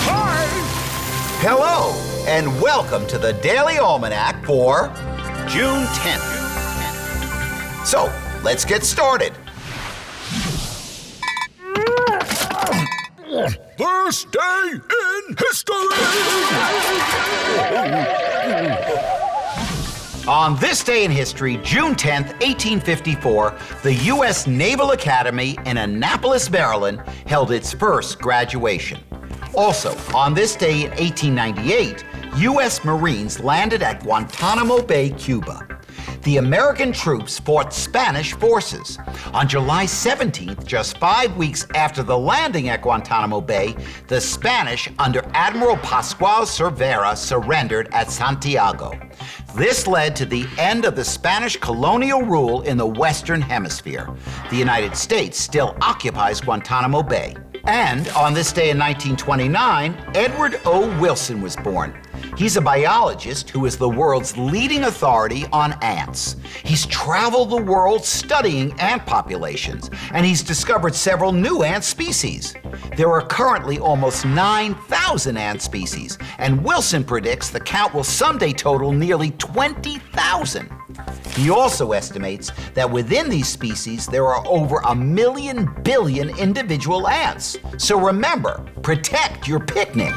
Hi! Hello, and welcome to the Daily Almanac for June 10th. So, let's get started. This day in history! On this day in history, June 10th, 1854, the U.S. Naval Academy in Annapolis, Maryland, held its first graduation. Also, on this day in 1898, U.S. Marines landed at Guantanamo Bay, Cuba. The American troops fought Spanish forces. On July 17th, just 5 weeks after the landing at Guantanamo Bay, the Spanish, under Admiral Pascual Cervera, surrendered at Santiago. This led to the end of the Spanish colonial rule in the Western Hemisphere. The United States still occupies Guantanamo Bay. And on this day in 1929, Edward O. Wilson was born. He's a biologist who is the world's leading authority on ants. He's traveled the world studying ant populations, and he's discovered several new ant species. There are currently almost 9,000 ant species, and Wilson predicts the count will someday total nearly 20,000. He also estimates that within these species, there are over 1 billion individual ants. So remember, protect your picnic.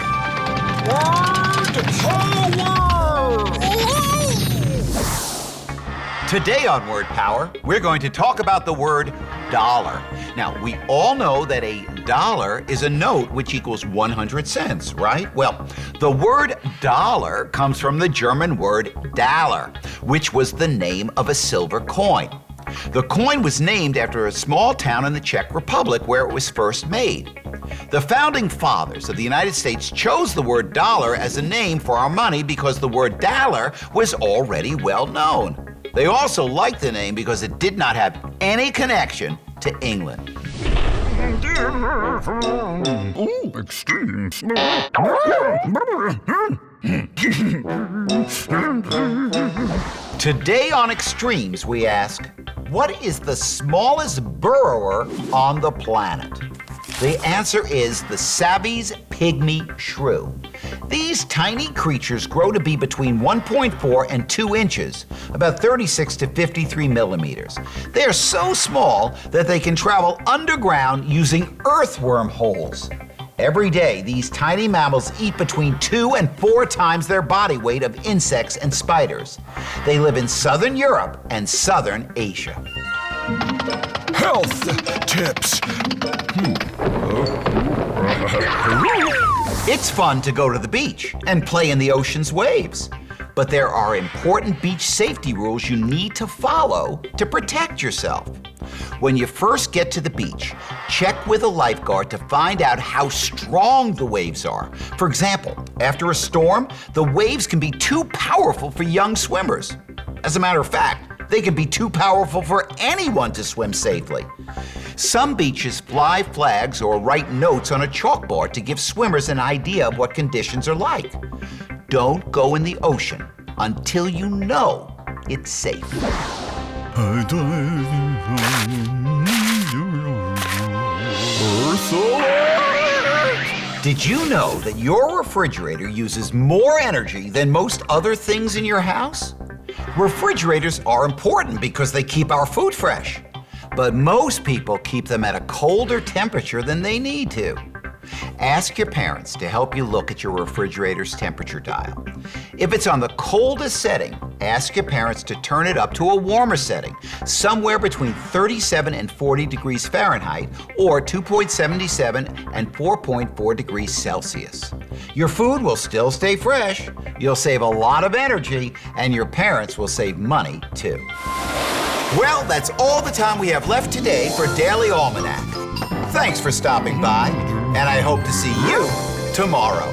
Today on Word Power, we're going to talk about the word dollar. Now, we all know that a dollar is a note which equals 100 cents, right? Well, the word dollar comes from the German word Daler, which was the name of a silver coin. The coin was named after a small town in the Czech Republic where it was first made. The founding fathers of the United States chose the word dollar as a name for our money because the word Daler was already well known. They also liked the name because it did not have any connection to England. Extreme. Today on Extremes, we ask, what is the smallest burrower on the planet? The answer is the Savvy's pygmy shrew. These tiny creatures grow to be between 1.4 and 2 inches, about 36 to 53 millimeters. They are so small that they can travel underground using earthworm holes. Every day, these tiny mammals eat between 2 and 4 times their body weight of insects and spiders. They live in southern Europe and southern Asia. Health tips. It's fun to go to the beach and play in the ocean's waves. But there are important beach safety rules you need to follow to protect yourself. When you first get to the beach, check with a lifeguard to find out how strong the waves are. For example, after a storm, the waves can be too powerful for young swimmers. As a matter of fact, they can be too powerful for anyone to swim safely. Some beaches fly flags or write notes on a chalkboard to give swimmers an idea of what conditions are like. Don't go in the ocean until you know it's safe. Did you know that your refrigerator uses more energy than most other things in your house? Refrigerators are important because they keep our food fresh. But most people keep them at a colder temperature than they need to. Ask your parents to help you look at your refrigerator's temperature dial. If it's on the coldest setting, ask your parents to turn it up to a warmer setting, somewhere between 37 and 40 degrees Fahrenheit, or 2.77 and 4.4 degrees Celsius. Your food will still stay fresh, you'll save a lot of energy, and your parents will save money too. Well, that's all the time we have left today for Daily Almanac. Thanks for stopping by, and I hope to see you tomorrow.